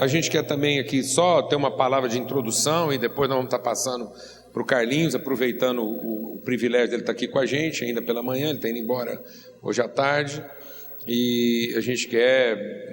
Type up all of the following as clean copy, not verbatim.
A gente quer também aqui só ter uma palavra de introdução e depois nós vamos estar passando para o Carlinhos, aproveitando o privilégio dele estar aqui com a gente ainda pela manhã. Ele está indo embora hoje à tarde e a gente quer,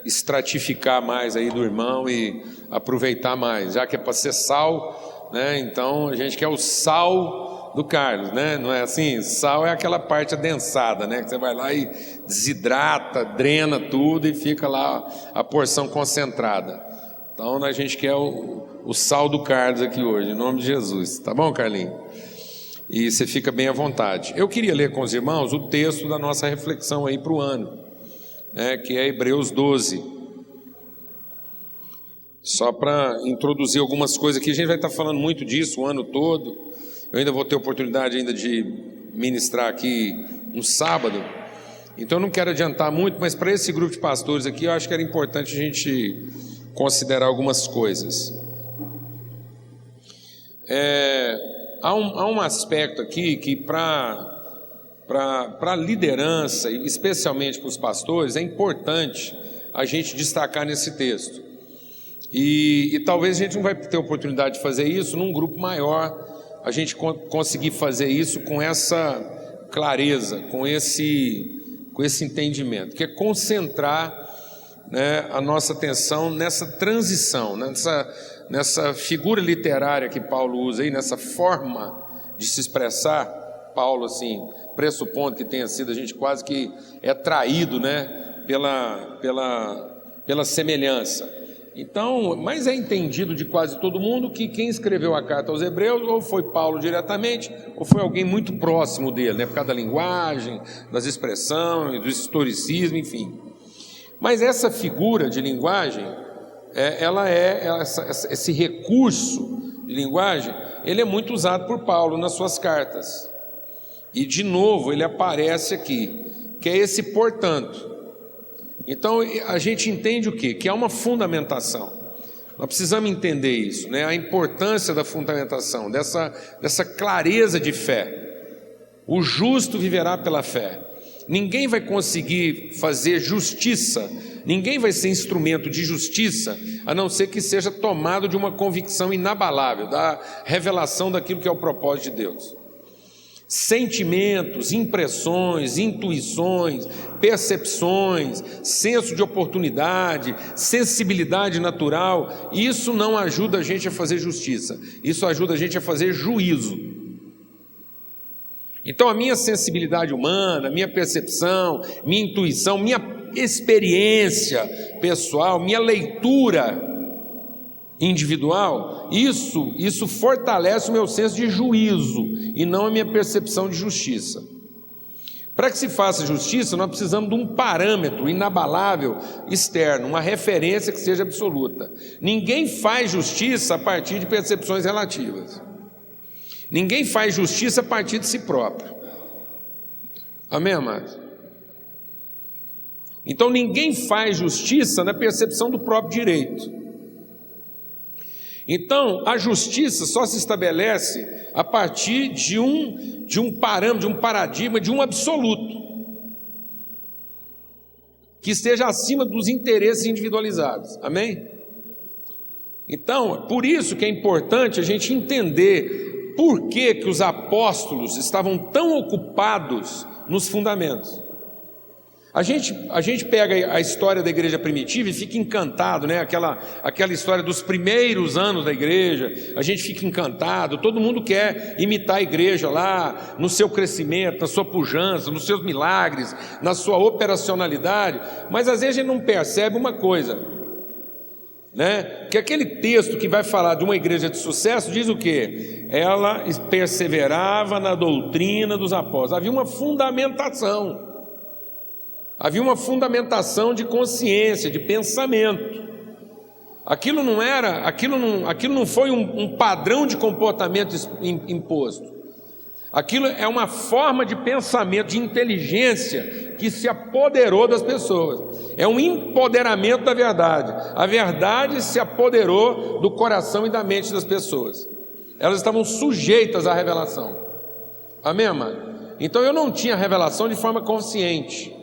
estratificar mais aí do irmão e aproveitar mais, já que é para ser sal, então a gente quer o sal do Carlos, não é assim? Sal é aquela parte adensada, que você vai lá e desidrata, drena tudo e fica lá a porção concentrada. Então a gente quer o sal do Carlos aqui hoje, em nome de Jesus, tá bom, Carlinhos? E você fica bem à vontade. Eu queria ler com os irmãos o texto da nossa reflexão aí para o ano, que é Hebreus 12. Só para introduzir algumas coisas aqui, a gente vai estar falando muito disso o ano todo. Eu ainda vou ter oportunidade ainda de ministrar aqui um sábado, então eu não quero adiantar muito, mas para esse grupo de pastores aqui eu acho que era importante a gente considerar algumas coisas. Há um aspecto aqui que para a liderança, especialmente para os pastores, é importante a gente destacar nesse texto. E talvez a gente não vai ter oportunidade de fazer isso num grupo maior, a gente conseguir fazer isso com essa clareza, com esse entendimento, que é concentrar a nossa atenção nessa transição, nessa figura literária que Paulo usa aí, nessa forma de se expressar. Paulo, assim, pressupondo que tenha sido, a gente quase que é traído, pela semelhança. Então, mas é entendido de quase todo mundo que quem escreveu a carta aos Hebreus ou foi Paulo diretamente, ou foi alguém muito próximo dele, por causa da linguagem, das expressões, do historicismo, enfim. Mas essa figura de linguagem, esse recurso de linguagem, ele é muito usado por Paulo nas suas cartas. E, de novo, ele aparece aqui, que é esse portanto. Então, a gente entende o quê? Que há uma fundamentação. Nós precisamos entender isso, a importância da fundamentação, dessa clareza de fé. O justo viverá pela fé. Ninguém vai conseguir fazer justiça, ninguém vai ser instrumento de justiça, a não ser que seja tomado de uma convicção inabalável, da revelação daquilo que é o propósito de Deus. Sentimentos, impressões, intuições, percepções, senso de oportunidade, sensibilidade natural, isso não ajuda a gente a fazer justiça, isso ajuda a gente a fazer juízo. Então a minha sensibilidade humana, minha percepção, minha intuição, minha experiência pessoal, minha leitura individual, isso fortalece o meu senso de juízo e não a minha percepção de justiça. Para que se faça justiça, nós precisamos de um parâmetro inabalável externo, uma referência que seja absoluta. Ninguém faz justiça a partir de percepções relativas. Ninguém faz justiça a partir de si próprio. Amém, amados? Então ninguém faz justiça na percepção do próprio direito. Então, a justiça só se estabelece a partir de um parâmetro, de um paradigma, de um absoluto, que esteja acima dos interesses individualizados. Amém? Então, por isso que é importante a gente entender por que os apóstolos estavam tão ocupados nos fundamentos. A gente pega a história da igreja primitiva e fica encantado, aquela história dos primeiros anos da igreja, a gente fica encantado, todo mundo quer imitar a igreja lá, no seu crescimento, na sua pujança, nos seus milagres, na sua operacionalidade, mas às vezes a gente não percebe uma coisa, que aquele texto que vai falar de uma igreja de sucesso diz o quê? Ela perseverava na doutrina dos apóstolos, havia uma fundamentação. Havia uma fundamentação de consciência, de pensamento. Aquilo não foi um padrão de comportamento imposto. Aquilo é uma forma de pensamento, de inteligência que se apoderou das pessoas. É um empoderamento da verdade. A verdade se apoderou do coração e da mente das pessoas. Elas estavam sujeitas à revelação. Amém, amado? Então eu não tinha revelação de forma consciente.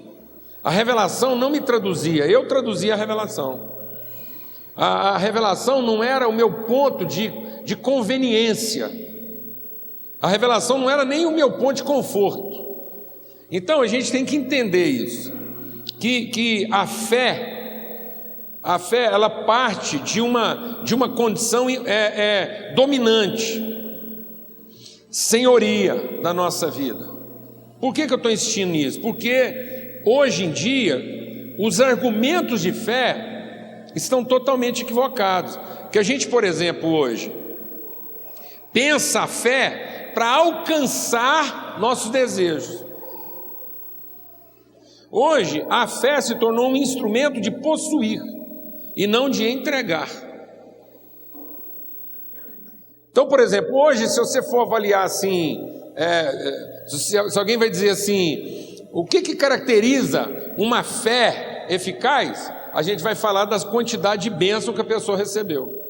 A revelação não me traduzia, eu traduzia a revelação. A revelação não era o meu ponto de conveniência. A revelação não era nem o meu ponto de conforto. Então a gente tem que entender isso, que a fé ela parte de uma condição dominante, senhoria da nossa vida. Por que eu estou insistindo nisso? Porque hoje em dia os argumentos de fé estão totalmente equivocados. Que a gente, por exemplo, hoje pensa a fé para alcançar nossos desejos. Hoje a fé se tornou um instrumento de possuir e não de entregar. Então, por exemplo, hoje, se você for avaliar assim, se alguém vai dizer assim, o que caracteriza uma fé eficaz, a gente vai falar das quantidades de bênção que a pessoa recebeu.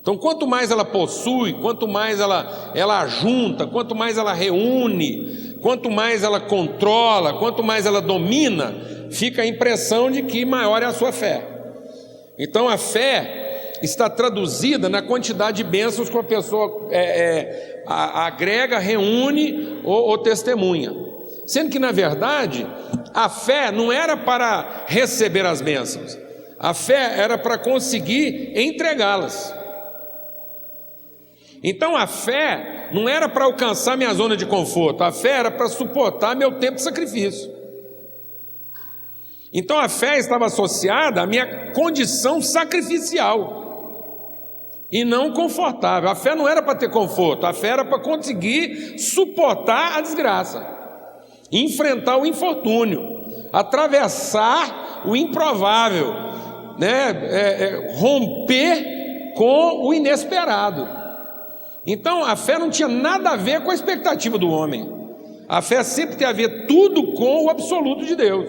Então, quanto mais ela possui, quanto mais ela junta, quanto mais ela reúne, quanto mais ela controla, quanto mais ela domina, fica a impressão de que maior é a sua fé. Então, a fé está traduzida na quantidade de bênçãos que uma pessoa agrega, reúne ou testemunha. Sendo que, na verdade, a fé não era para receber as bênçãos, a fé era para conseguir entregá-las. Então a fé não era para alcançar minha zona de conforto, a fé era para suportar meu tempo de sacrifício. Então a fé estava associada à minha condição sacrificial e não confortável. A fé não era para ter conforto, a fé era para conseguir suportar a desgraça, enfrentar o infortúnio, atravessar o improvável, romper com o inesperado. Então a fé não tinha nada a ver com a expectativa do homem. A fé sempre tem a ver tudo com o absoluto de Deus.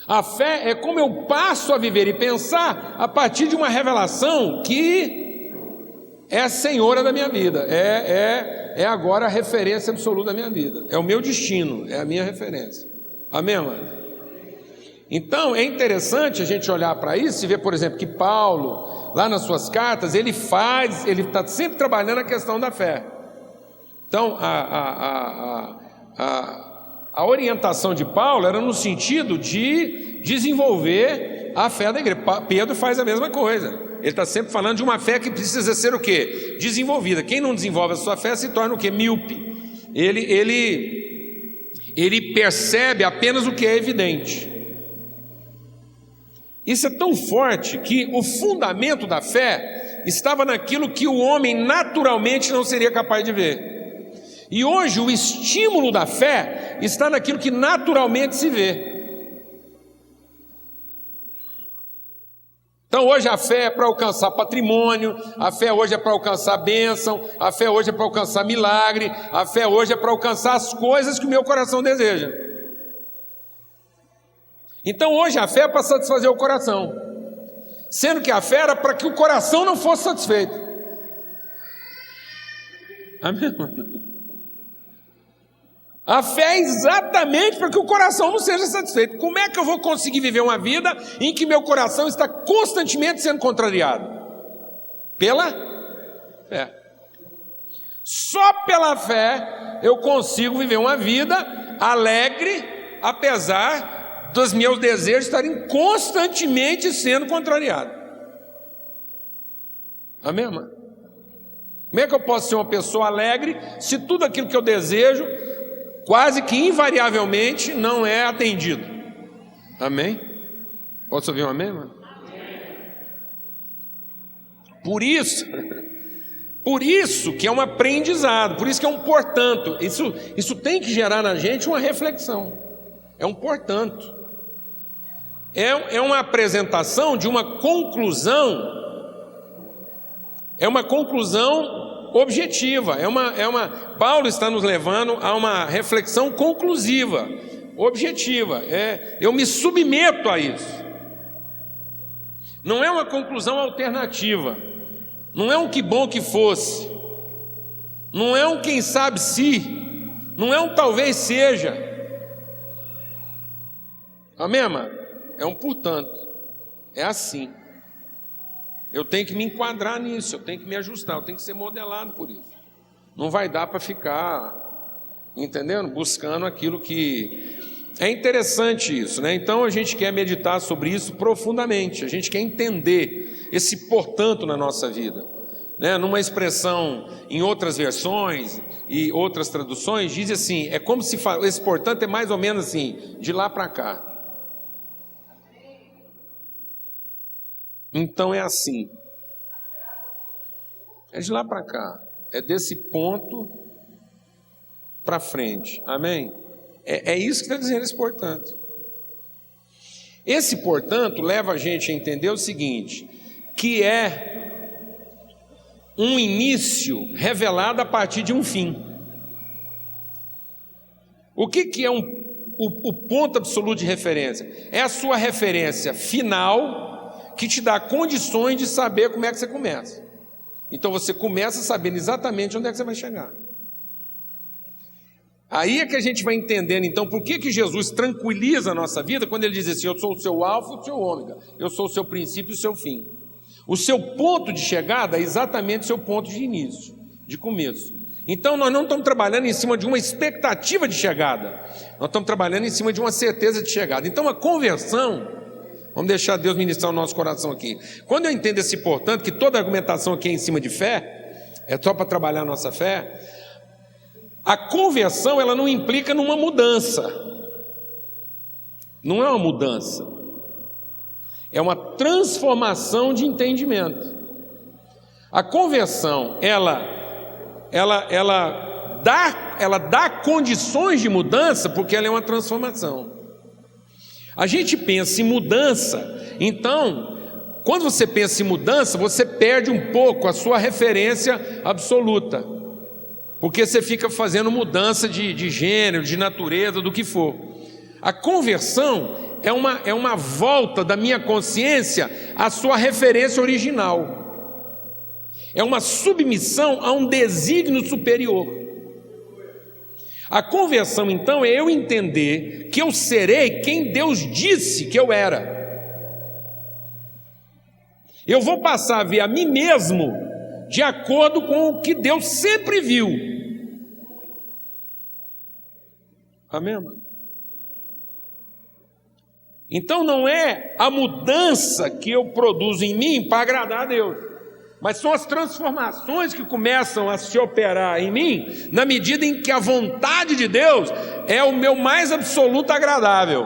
A fé é como eu passo a viver e pensar a partir de uma revelação que é a senhora da minha vida, é agora a referência absoluta da minha vida, é o meu destino, é a minha referência. Amém, mano? Então é interessante a gente olhar para isso e ver, por exemplo, que Paulo, lá nas suas cartas, ele está sempre trabalhando a questão da fé. Então a orientação de Paulo era no sentido de desenvolver a fé da igreja. Pedro faz a mesma coisa. Ele está sempre falando de uma fé que precisa ser o quê? Desenvolvida. Quem não desenvolve a sua fé se torna o quê? Míope. Ele percebe apenas o que é evidente. Isso é tão forte que o fundamento da fé estava naquilo que o homem naturalmente não seria capaz de ver. E hoje o estímulo da fé está naquilo que naturalmente se vê. Então hoje a fé é para alcançar patrimônio, a fé hoje é para alcançar bênção, a fé hoje é para alcançar milagre, a fé hoje é para alcançar as coisas que o meu coração deseja. Então hoje a fé é para satisfazer o coração, sendo que a fé era para que o coração não fosse satisfeito. Amém? A fé é exatamente para que o coração não seja satisfeito. Como é que eu vou conseguir viver uma vida em que meu coração está constantemente sendo contrariado? Pela fé. Só pela fé eu consigo viver uma vida alegre, apesar dos meus desejos estarem constantemente sendo contrariados. Amém, irmã? Como é que eu posso ser uma pessoa alegre se tudo aquilo que eu desejo quase que invariavelmente não é atendido? Amém? Posso ouvir um amém, mano? Por isso que é um aprendizado, por isso que é um portanto. Isso tem que gerar na gente uma reflexão. É um portanto. É uma apresentação de uma conclusão. É uma conclusão objetiva. Paulo está nos levando a uma reflexão conclusiva, objetiva. Eu me submeto a isso. Não é uma conclusão alternativa. Não é um que bom que fosse. Não é um quem sabe se. Não é um talvez seja. Amém, mano? É um portanto. É assim. Eu tenho que me enquadrar nisso, eu tenho que me ajustar, eu tenho que ser modelado por isso. Não vai dar para ficar, entendendo? Buscando aquilo que... É interessante isso, né? Então a gente quer meditar sobre isso profundamente, a gente quer entender esse portanto na nossa vida, né? Numa expressão em outras versões e outras traduções, diz assim, é como se esse portanto é mais ou menos assim, de lá para cá. Então é assim, é de lá para cá, é desse ponto para frente, amém? É isso que está dizendo esse portanto. Esse portanto leva a gente a entender o seguinte, que é um início revelado a partir de um fim. O que é o ponto absoluto de referência? É a sua referência final que te dá condições de saber como é que você começa. Então você começa sabendo exatamente onde é que você vai chegar. Aí é que a gente vai entendendo, então, por que Jesus tranquiliza a nossa vida quando ele diz assim, eu sou o seu alfa e o seu ômega, eu sou o seu princípio e o seu fim. O seu ponto de chegada é exatamente o seu ponto de início, de começo. Então nós não estamos trabalhando em cima de uma expectativa de chegada, nós estamos trabalhando em cima de uma certeza de chegada. Então a conversão, vamos deixar Deus ministrar o nosso coração aqui. Quando eu entendo esse portanto, que toda argumentação aqui é em cima de fé, é só para trabalhar a nossa fé, a conversão, ela não implica numa mudança. Não é uma mudança. É uma transformação de entendimento. A conversão, ela dá condições de mudança porque ela é uma transformação. A gente pensa em mudança, então, quando você pensa em mudança, você perde um pouco a sua referência absoluta. Porque você fica fazendo mudança de gênero, de natureza, do que for. A conversão é uma volta da minha consciência à sua referência original. É uma submissão a um desígnio superior. A conversão, então, é eu entender que eu serei quem Deus disse que eu era. Eu vou passar a ver a mim mesmo de acordo com o que Deus sempre viu. Amém, mano? Então não é a mudança que eu produzo em mim para agradar a Deus, mas são as transformações que começam a se operar em mim, na medida em que a vontade de Deus é o meu mais absoluto agradável.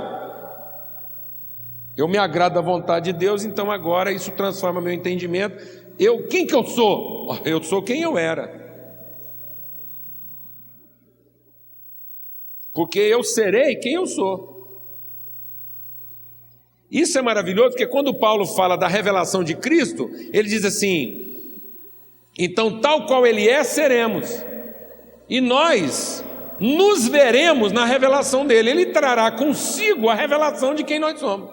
Eu me agrado da vontade de Deus, então agora isso transforma meu entendimento. Quem que eu sou? Eu sou quem eu era. Porque eu serei quem eu sou. Isso é maravilhoso, porque quando Paulo fala da revelação de Cristo, ele diz assim, então tal qual ele é, seremos. E nós nos veremos na revelação dele. Ele trará consigo a revelação de quem nós somos.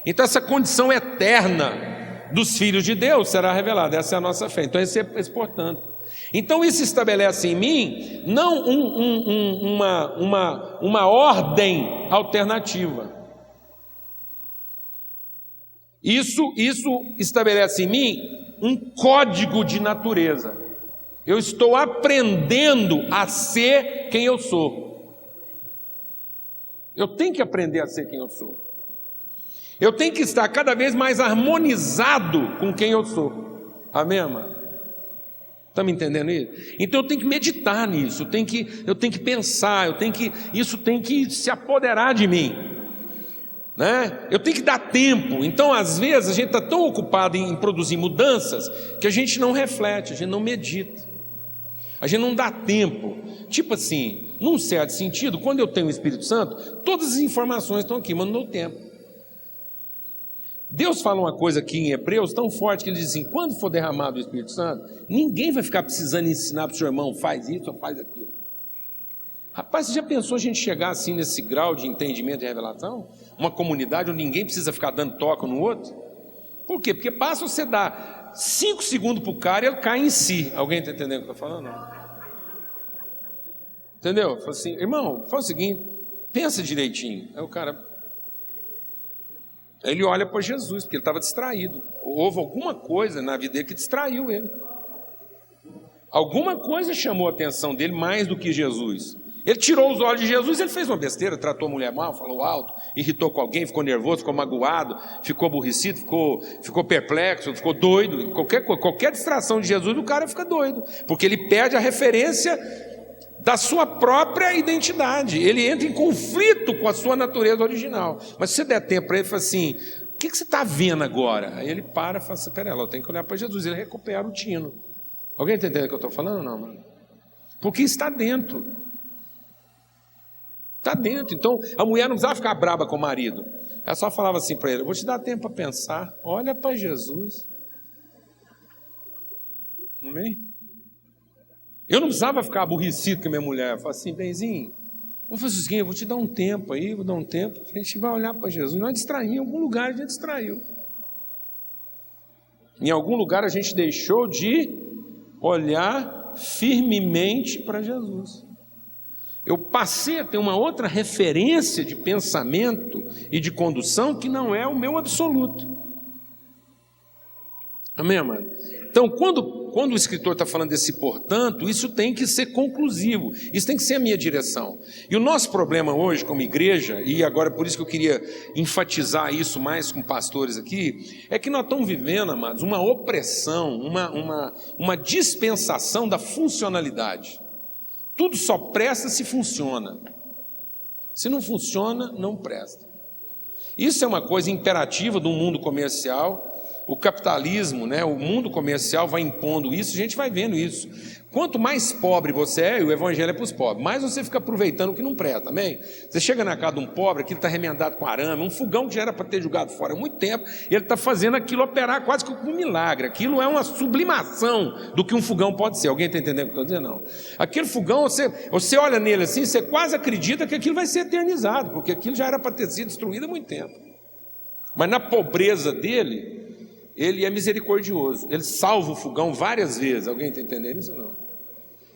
Então essa condição eterna dos filhos de Deus será revelada, essa é a nossa fé. Então esse portanto. Então isso estabelece em mim não uma ordem alternativa. Isso estabelece em mim um código de natureza. Eu estou aprendendo a ser quem eu sou. Eu tenho que aprender a ser quem eu sou. Eu tenho que estar cada vez mais harmonizado com quem eu sou. Amém, amado? Está me entendendo isso? Então eu tenho que meditar nisso, eu tenho que pensar, isso tem que se apoderar de mim, né? Eu tenho que dar tempo. Então às vezes a gente está tão ocupado em produzir mudanças que a gente não reflete, a gente não medita, a gente não dá tempo. Tipo assim, num certo sentido, quando eu tenho o Espírito Santo, todas as informações estão aqui, mas não dou tempo. Deus fala uma coisa aqui em Hebreus tão forte que ele diz assim, quando for derramado o Espírito Santo, ninguém vai ficar precisando ensinar para o seu irmão, faz isso ou faz aquilo. Rapaz, você já pensou a gente chegar assim nesse grau de entendimento e revelação? Uma comunidade onde ninguém precisa ficar dando toque no outro? Por quê? Porque basta você dar 5 segundos para o cara e ele cai em si. Alguém está entendendo o que eu estou falando? Não. Entendeu? Fala assim, irmão, faz o seguinte, pensa direitinho. Aí o cara... Ele olha para Jesus, porque ele estava distraído. Houve alguma coisa na vida dele que distraiu ele. Alguma coisa chamou a atenção dele mais do que Jesus. Ele tirou os olhos de Jesus, ele fez uma besteira, tratou a mulher mal, falou alto, irritou com alguém, ficou nervoso, ficou magoado, ficou aborrecido, ficou perplexo, ficou doido. Qualquer distração de Jesus, o cara fica doido, porque ele perde a referência da sua própria identidade. Ele entra em conflito com a sua natureza original. Mas se você der tempo para ele, fala assim: o que você está vendo agora? Aí ele para e fala assim: peraí, eu tenho que olhar para Jesus. Ele recupera o tino. Alguém está entendendo o que eu estou falando ou não, mano? Porque está dentro. Está dentro. Então a mulher não precisava ficar braba com o marido. Ela só falava assim para ele: eu vou te dar tempo para pensar. Olha para Jesus. Amém? Eu não precisava ficar aborrecido com a minha mulher. Eu falei assim: benzinho, vamos fazer o seguinte, eu vou te dar um tempo aí, vou dar um tempo, a gente vai olhar para Jesus. Nós distraímos, em algum lugar a gente distraiu. Em algum lugar a gente deixou de olhar firmemente para Jesus. Eu passei a ter uma outra referência de pensamento e de condução que não é o meu absoluto. Amém, amado? Então, quando o escritor está falando desse portanto, isso tem que ser conclusivo, isso tem que ser a minha direção. E o nosso problema hoje como igreja, e agora por isso que eu queria enfatizar isso mais com pastores aqui, é que nós estamos vivendo, amados, uma opressão, uma dispensação da funcionalidade. Tudo só presta se funciona. Se não funciona, não presta. Isso é uma coisa imperativa do mundo comercial. O capitalismo, né, o mundo comercial vai impondo isso, a gente vai vendo isso. Quanto mais pobre você é, e o evangelho é para os pobres, mais você fica aproveitando o que não presta, amém? Você chega na casa de um pobre, aquilo está remendado com arame, um fogão que já era para ter jogado fora há muito tempo, e ele está fazendo aquilo operar quase que um milagre. Aquilo é uma sublimação do que um fogão pode ser. Alguém está entendendo o que eu estou dizendo? Não. Aquele fogão, você olha nele assim, você quase acredita que aquilo vai ser eternizado, porque aquilo já era para ter sido destruído há muito tempo. Mas na pobreza dele, ele é misericordioso, ele salva o fogão várias vezes. Alguém está entendendo isso ou não?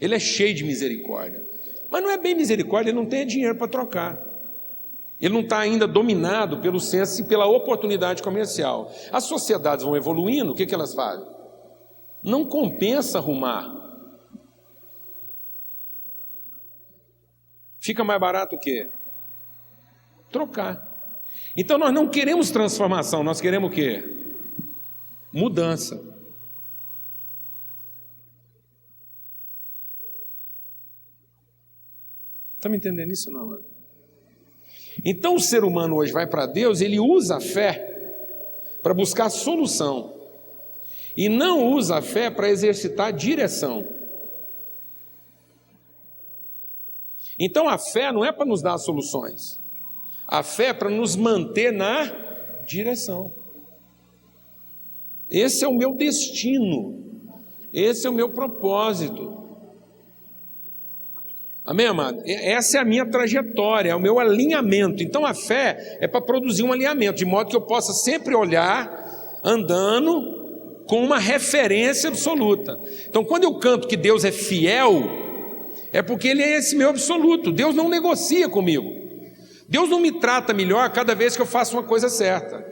Ele é cheio de misericórdia, mas não é bem misericórdia, ele não tem dinheiro para trocar, ele não está ainda dominado pelo senso e pela oportunidade comercial. As sociedades vão evoluindo, o que elas fazem? Não compensa arrumar, fica mais barato o quê? Trocar. Então nós não queremos transformação, nós queremos o quê? Mudança. Está me entendendo isso não, mano? Então o ser humano hoje vai para Deus, ele usa a fé para buscar solução e não usa a fé para exercitar direção. Então a fé não é para nos dar soluções, a fé é para nos manter na direção. Esse é o meu destino, esse é o meu propósito. Amém, amado? Essa é a minha trajetória, é o meu alinhamento. Então a fé é para produzir um alinhamento, de modo que eu possa sempre olhar, andando com uma referência absoluta. Então quando eu canto que Deus é fiel, é porque Ele é esse meu absoluto. Deus não negocia comigo, Deus não me trata melhor cada vez que eu faço uma coisa certa,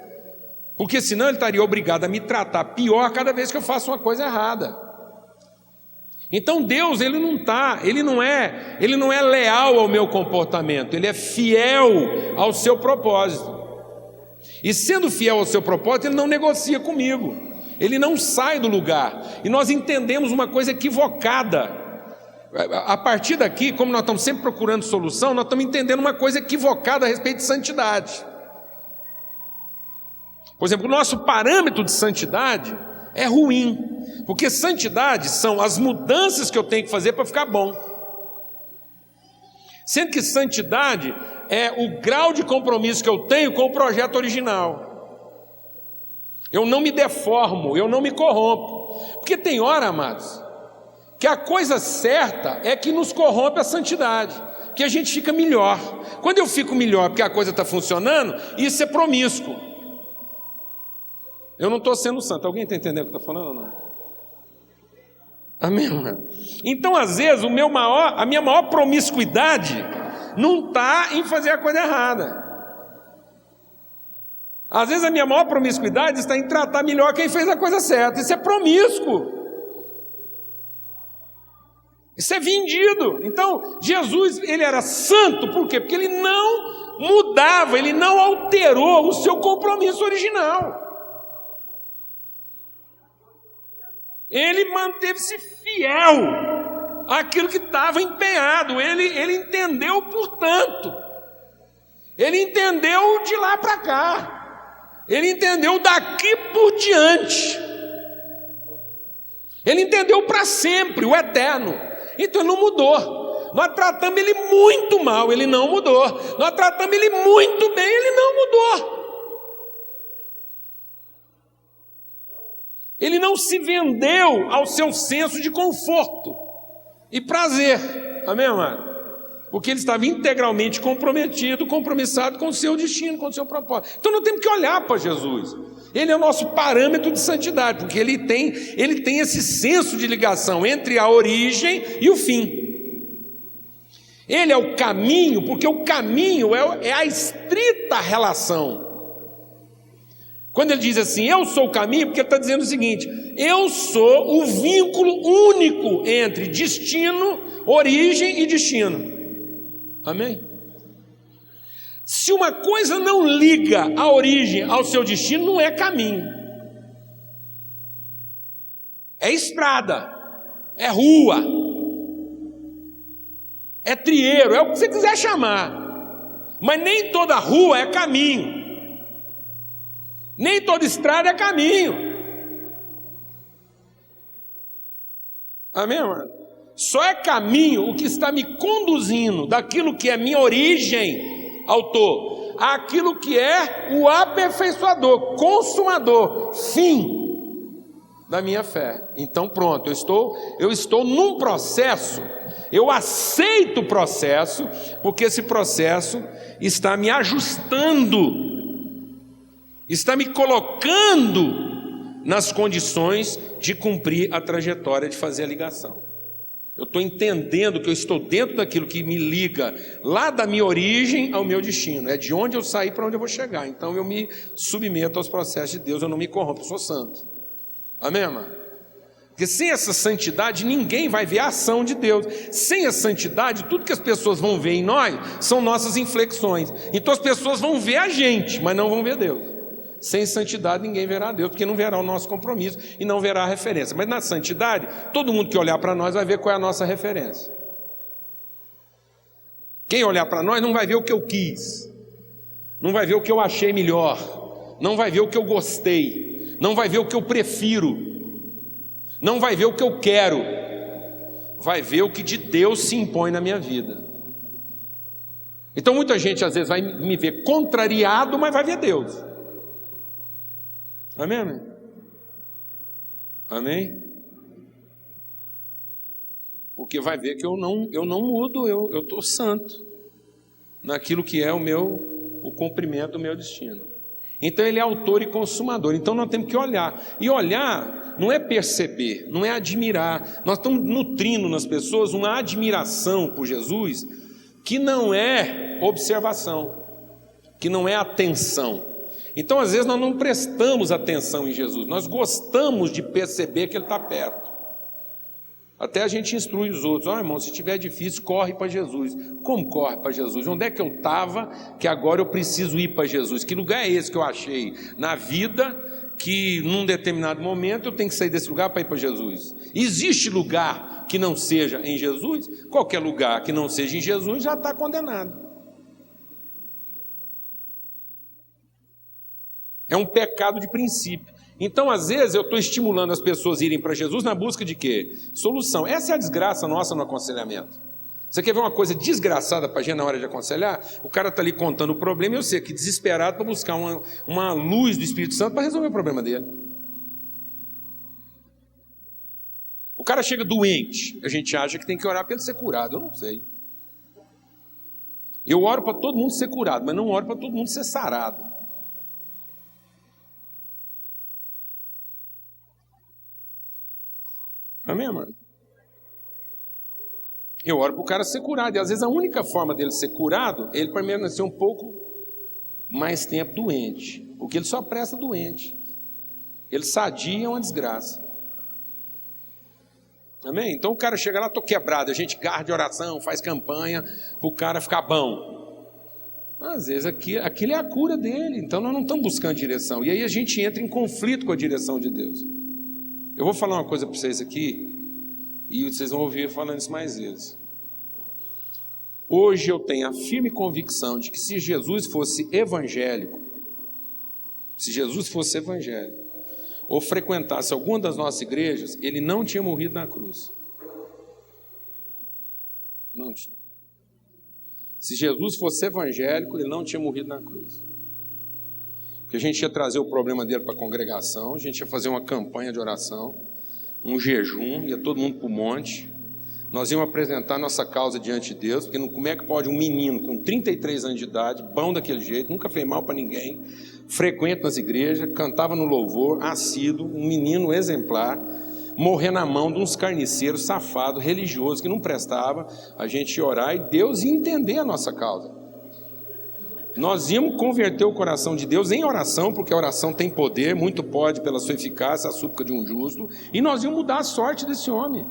porque senão Ele estaria obrigado a me tratar pior cada vez que eu faço uma coisa errada. Então Deus, Ele não é leal ao meu comportamento, Ele é fiel ao seu propósito. E sendo fiel ao seu propósito, Ele não negocia comigo, Ele não sai do lugar. E nós entendemos uma coisa equivocada. A partir daqui, como nós estamos sempre procurando solução, nós estamos entendendo uma coisa equivocada a respeito de santidade. Por exemplo, o nosso parâmetro de santidade é ruim, porque santidade são as mudanças que eu tenho que fazer para ficar bom, sendo que santidade é o grau de compromisso que eu tenho com o projeto original. Eu não me deformo, eu não me corrompo, porque tem hora, amados, que a coisa certa é que nos corrompe a santidade, que a gente fica melhor. Quando eu fico melhor porque a coisa está funcionando, isso é promíscuo. Eu não estou sendo santo. Alguém está entendendo o que eu estou falando ou não? Amém, mano? Então, às vezes, a minha maior promiscuidade não está em fazer a coisa errada. Às vezes a minha maior promiscuidade está em tratar melhor quem fez a coisa certa. Isso é promíscuo. Isso é vendido. Então, Jesus, ele era santo, por quê? Porque ele não mudava, ele não alterou o seu compromisso original. Ele manteve-se fiel àquilo que estava empenhado. Ele entendeu, portanto. Ele entendeu de lá para cá. Ele entendeu daqui por diante. Ele entendeu para sempre, o eterno. Então ele não mudou. Nós tratamos ele muito mal, ele não mudou. Nós tratamos ele muito bem, ele não mudou. Ele não se vendeu ao seu senso de conforto e prazer. Amém, amado? Porque ele estava integralmente compromissado com o seu destino, com o seu propósito. Então nós temos que olhar para Jesus. Ele é o nosso parâmetro de santidade, porque ele tem esse senso de ligação entre a origem e o fim. Ele é o caminho, porque o caminho é a estrita relação. Quando ele diz assim, eu sou o caminho, porque ele está dizendo o seguinte, eu sou o vínculo único entre destino, origem e destino. Amém? Se uma coisa não liga a origem ao seu destino, não é caminho. É estrada, é rua, é trieiro, é o que você quiser chamar. Mas nem toda rua é caminho. Nem toda estrada é caminho. Amém, mano? Só é caminho o que está me conduzindo daquilo que é minha origem, autor, àquilo que é o aperfeiçoador, consumador, fim da minha fé. Então pronto, eu estou num processo, eu aceito o processo, porque esse processo está me ajustando, está me colocando nas condições de cumprir a trajetória, de fazer a ligação. Eu estou entendendo que eu estou dentro daquilo que me liga lá da minha origem ao meu destino. É de onde eu saí para onde eu vou chegar. Então eu me submeto aos processos de Deus, eu não me corrompo, eu sou santo. Amém, irmão? Porque sem essa santidade ninguém vai ver a ação de Deus. Sem a santidade, tudo que as pessoas vão ver em nós são nossas inflexões. Então as pessoas vão ver a gente, mas não vão ver Deus. Sem santidade ninguém verá a Deus, porque não verá o nosso compromisso e não verá a referência. Mas na santidade, todo mundo que olhar para nós vai ver qual é a nossa referência. Quem olhar para nós não vai ver o que eu quis, não vai ver o que eu achei melhor, não vai ver o que eu gostei, não vai ver o que eu prefiro, não vai ver o que eu quero, vai ver o que de Deus se impõe na minha vida. Então muita gente às vezes vai me ver contrariado, mas vai ver Deus. Amém, amém? Amém? Porque vai ver que eu não mudo, eu estou santo naquilo que é o cumprimento do meu destino. Então ele é autor e consumador. Então nós temos que olhar. E olhar não é perceber, não é admirar. Nós estamos nutrindo nas pessoas uma admiração por Jesus que não é observação, que não é atenção. Então, às vezes, nós não prestamos atenção em Jesus, nós gostamos de perceber que Ele está perto. Até a gente instrui os outros, irmão, se estiver difícil, corre para Jesus. Como corre para Jesus? Onde é que eu estava que agora eu preciso ir para Jesus? Que lugar é esse que eu achei na vida que, num determinado momento, eu tenho que sair desse lugar para ir para Jesus? Existe lugar que não seja em Jesus? Qualquer lugar que não seja em Jesus já está condenado. É um pecado de princípio. Então, às vezes, eu estou estimulando as pessoas a irem para Jesus na busca de quê? Solução. Essa é a desgraça nossa no aconselhamento. Você quer ver uma coisa desgraçada para a gente na hora de aconselhar? O cara está ali contando o problema e eu sei que desesperado para buscar uma luz do Espírito Santo para resolver o problema dele. O cara chega doente, a gente acha que tem que orar para ele ser curado. Eu não sei. Eu oro para todo mundo ser curado, mas não oro para todo mundo ser sarado. Amém, mano? Eu oro para o cara ser curado. E às vezes a única forma dele ser curado é ele permanecer um pouco mais tempo doente, porque ele só presta doente. Ele sadia é uma desgraça. Amém? Então o cara chega lá, estou quebrado, a gente garra de oração, faz campanha para o cara ficar bom. Às vezes aquilo é a cura dele, então nós não estamos buscando direção. E aí a gente entra em conflito com a direção de Deus. Eu vou falar uma coisa para vocês aqui, e vocês vão ouvir falando isso mais vezes. Hoje eu tenho a firme convicção de que se Jesus fosse evangélico, ou frequentasse alguma das nossas igrejas, ele não tinha morrido na cruz. Não tinha. Se Jesus fosse evangélico, ele não tinha morrido na cruz. Porque a gente ia trazer o problema dele para a congregação, a gente ia fazer uma campanha de oração, um jejum, ia todo mundo para o monte, nós íamos apresentar nossa causa diante de Deus, porque como é que pode um menino com 33 anos de idade, bom daquele jeito, nunca fez mal para ninguém, frequente nas igrejas, cantava no louvor, assíduo, um menino exemplar, morrer na mão de uns carniceiros safados, religiosos, que não prestava, a gente ia orar e Deus ia entender a nossa causa. Nós íamos converter o coração de Deus em oração, porque a oração tem poder, muito pode pela sua eficácia, a súplica de um justo, e nós íamos mudar a sorte desse homem.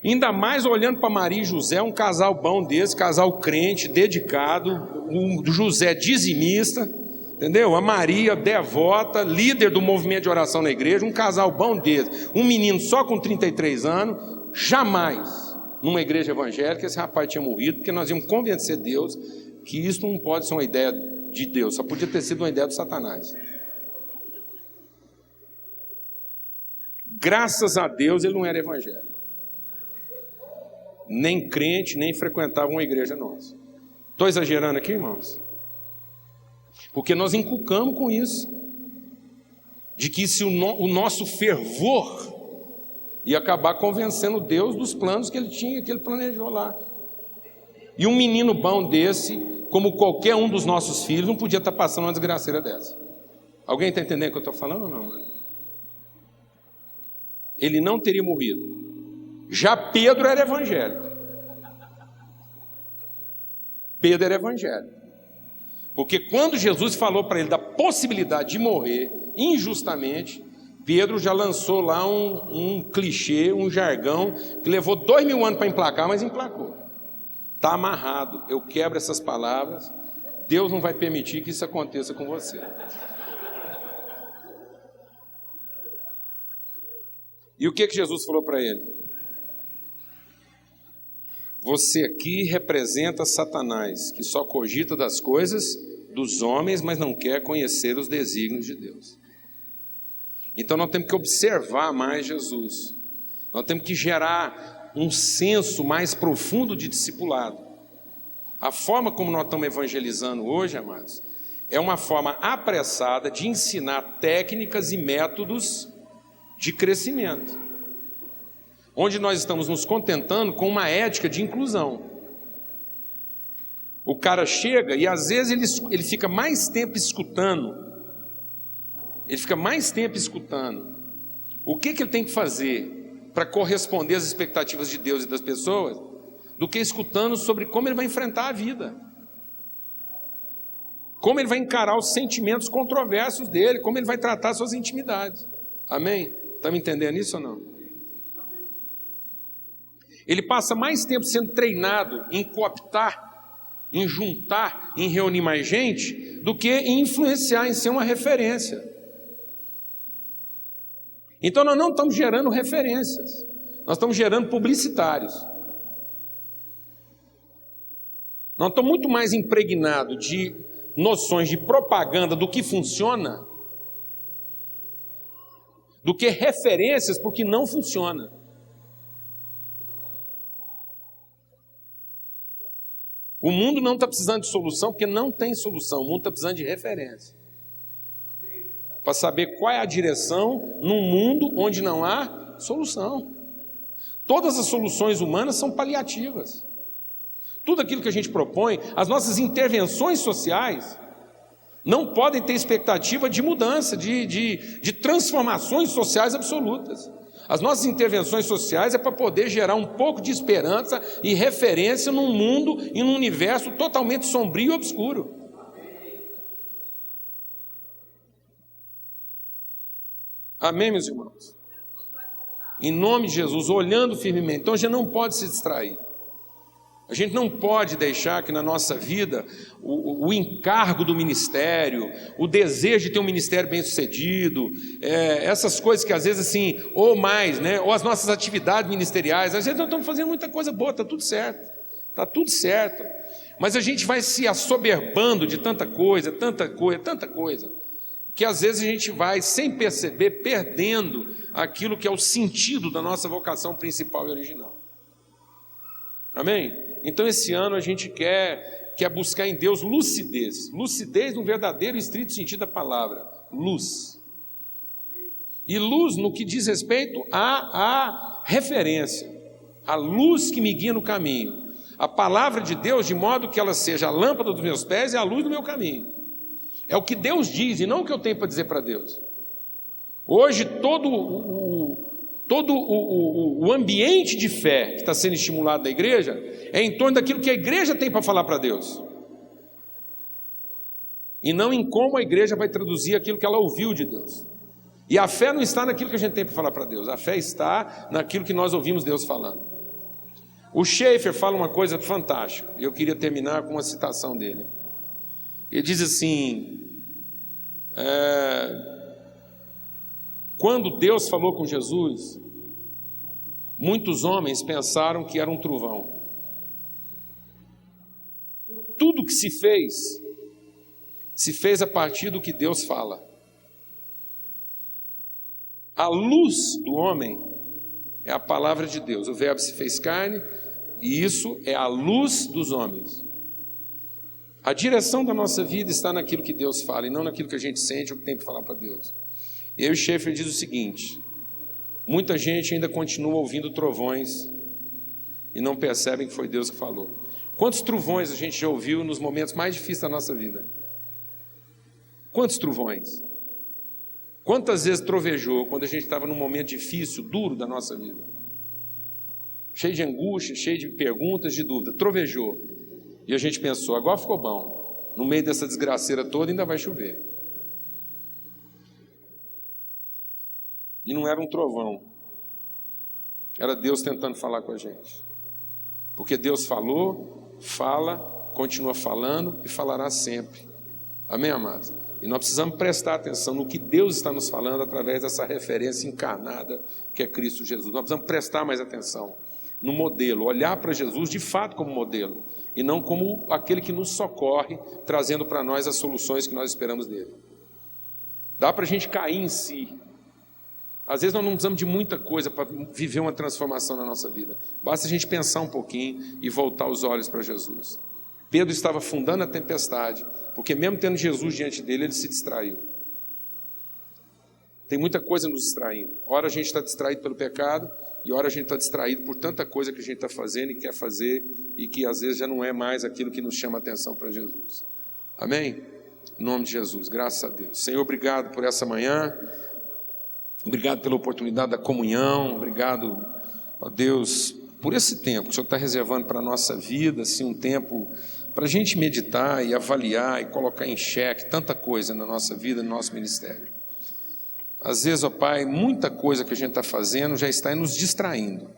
Ainda mais olhando para Maria e José, um casal bom desse, casal crente, dedicado, o José dizimista, entendeu? A Maria devota, líder do movimento de oração na igreja, um casal bom desse, um menino só com 33 anos, jamais numa igreja evangélica esse rapaz tinha morrido, porque nós íamos convencer Deus que isso não pode ser uma ideia de Deus, só podia ter sido uma ideia do Satanás. Graças a Deus ele não era evangélico. Nem crente, nem frequentava uma igreja nossa. Estou exagerando aqui, irmãos? Porque nós inculcamos com isso, de que se o nosso fervor ia acabar convencendo Deus dos planos que ele tinha, que ele planejou lá. E um menino bom desse, como qualquer um dos nossos filhos, não podia estar passando uma desgraceira dessa. Alguém está entendendo o que eu estou falando ou não, mano? Ele não teria morrido. Já Pedro era evangélico. Pedro era evangélico. Porque quando Jesus falou para ele da possibilidade de morrer injustamente, Pedro já lançou lá um clichê, um jargão, que levou 2000 anos para emplacar, mas emplacou. Está amarrado, eu quebro essas palavras, Deus não vai permitir que isso aconteça com você. E o que Jesus falou para ele? Você aqui representa Satanás, que só cogita das coisas dos homens, mas não quer conhecer os desígnios de Deus. Então nós temos que observar mais Jesus. Nós temos que gerar um senso mais profundo de discipulado. A forma como nós estamos evangelizando hoje, amados, é uma forma apressada de ensinar técnicas e métodos de crescimento, onde nós estamos nos contentando com uma ética de inclusão. O cara chega e às vezes ele fica mais tempo escutando. O que ele tem que fazer para corresponder às expectativas de Deus e das pessoas, do que escutando sobre como ele vai enfrentar a vida. Como ele vai encarar os sentimentos controversos dele, como ele vai tratar suas intimidades. Amém? Está me entendendo isso ou não? Ele passa mais tempo sendo treinado em cooptar, em juntar, em reunir mais gente, do que em influenciar, em ser uma referência. Então nós não estamos gerando referências, nós estamos gerando publicitários. Nós estamos muito mais impregnados de noções de propaganda do que funciona, do que referências porque não funciona. O mundo não está precisando de solução, porque não tem solução. O mundo está precisando de referência. Para saber qual é a direção num mundo onde não há solução. Todas as soluções humanas são paliativas. Tudo aquilo que a gente propõe, as nossas intervenções sociais, não podem ter expectativa de mudança, de transformações sociais absolutas. As nossas intervenções sociais é para poder gerar um pouco de esperança e referência num mundo e num universo totalmente sombrio e obscuro. Amém, meus irmãos? Em nome de Jesus, olhando firmemente. Então a gente não pode se distrair. A gente não pode deixar que na nossa vida o encargo do ministério, o desejo de ter um ministério bem sucedido, essas coisas que às vezes assim, ou mais, né, ou as nossas atividades ministeriais, às vezes nós estamos fazendo muita coisa boa, está tudo certo, mas a gente vai se assoberbando de tanta coisa, que às vezes a gente vai, sem perceber, perdendo aquilo que é o sentido da nossa vocação principal e original. Amém? Então esse ano a gente quer buscar em Deus lucidez no verdadeiro e estrito sentido da palavra, luz. E luz no que diz respeito à referência, a luz que me guia no caminho, a palavra de Deus, de modo que ela seja a lâmpada dos meus pés e a luz do meu caminho. É o que Deus diz e não o que eu tenho para dizer para Deus. Hoje todo o ambiente de fé que está sendo estimulado da igreja é em torno daquilo que a igreja tem para falar para Deus, e não em como a igreja vai traduzir aquilo que ela ouviu de Deus. E a fé não está naquilo que a gente tem para falar para Deus, a fé está naquilo que nós ouvimos Deus falando. O Schaeffer fala uma coisa fantástica, e eu queria terminar com uma citação dele. Ele diz assim: quando Deus falou com Jesus, muitos homens pensaram que era um trovão. Tudo que se fez a partir do que Deus fala. A luz do homem é a palavra de Deus. O verbo se fez carne, e isso é a luz dos homens. A direção da nossa vida está naquilo que Deus fala, e não naquilo que a gente sente ou que tem para falar para Deus. E aí o Schaeffer diz o seguinte: muita gente ainda continua ouvindo trovões e não percebem que foi Deus que falou. Quantos trovões a gente já ouviu nos momentos mais difíceis da nossa vida? Quantos trovões? Quantas vezes trovejou quando a gente estava num momento difícil, duro da nossa vida? Cheio de angústia, cheio de perguntas, de dúvida. Trovejou. E a gente pensou, agora ficou bom. No meio dessa desgraceira toda ainda vai chover. E não era um trovão. Era Deus tentando falar com a gente. Porque Deus falou, fala, continua falando e falará sempre. Amém, amados? E nós precisamos prestar atenção no que Deus está nos falando através dessa referência encarnada que é Cristo Jesus. Nós precisamos prestar mais atenção no modelo, olhar para Jesus de fato como modelo, e não como aquele que nos socorre, trazendo para nós as soluções que nós esperamos dele. Dá para a gente cair em si. Às vezes nós não precisamos de muita coisa para viver uma transformação na nossa vida. Basta a gente pensar um pouquinho e voltar os olhos para Jesus. Pedro estava afundando a tempestade, porque mesmo tendo Jesus diante dele, ele se distraiu. Tem muita coisa nos distraindo. Ora a gente está distraído pelo pecado, e ora a gente está distraído por tanta coisa que a gente está fazendo e quer fazer, e que às vezes já não é mais aquilo que nos chama a atenção para Jesus. Amém? Em nome de Jesus, graças a Deus. Senhor, obrigado por essa manhã, obrigado pela oportunidade da comunhão, obrigado, ó Deus, por esse tempo que o Senhor está reservando para a nossa vida, assim, um tempo para a gente meditar e avaliar e colocar em xeque tanta coisa na nossa vida, no nosso ministério. Às vezes, ó Pai, muita coisa que a gente está fazendo já está nos distraindo,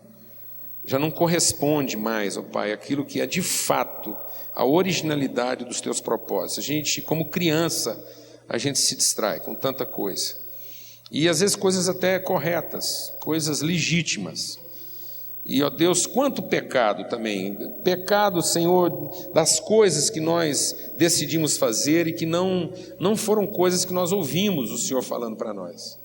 já não corresponde mais, ó Pai, aquilo que é de fato a originalidade dos Teus propósitos. A gente, como criança, a gente se distrai com tanta coisa, e às vezes coisas até corretas, coisas legítimas. E, ó Deus, quanto pecado também, pecado, Senhor, das coisas que nós decidimos fazer e que não foram coisas que nós ouvimos o Senhor falando para nós.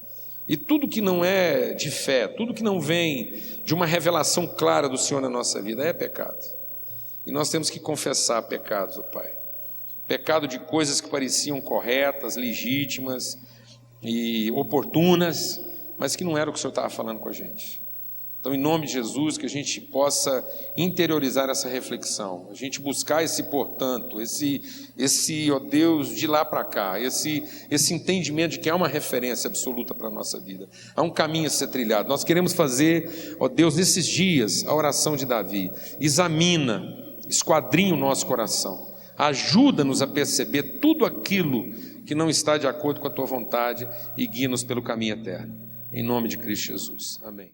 E tudo que não é de fé, tudo que não vem de uma revelação clara do Senhor na nossa vida é pecado. E nós temos que confessar pecados, ó Pai. Pecado de coisas que pareciam corretas, legítimas e oportunas, mas que não era o que o Senhor estava falando com a gente. Então, em nome de Jesus, que a gente possa interiorizar essa reflexão, a gente buscar esse portanto, ó Deus, de lá para cá, esse entendimento de que há uma referência absoluta para a nossa vida, há um caminho a ser trilhado. Nós queremos fazer, ó Deus, nesses dias, a oração de Davi. Examina, esquadrinha o nosso coração, ajuda-nos a perceber tudo aquilo que não está de acordo com a Tua vontade e guia-nos pelo caminho eterno. em nome de Cristo Jesus. Amém.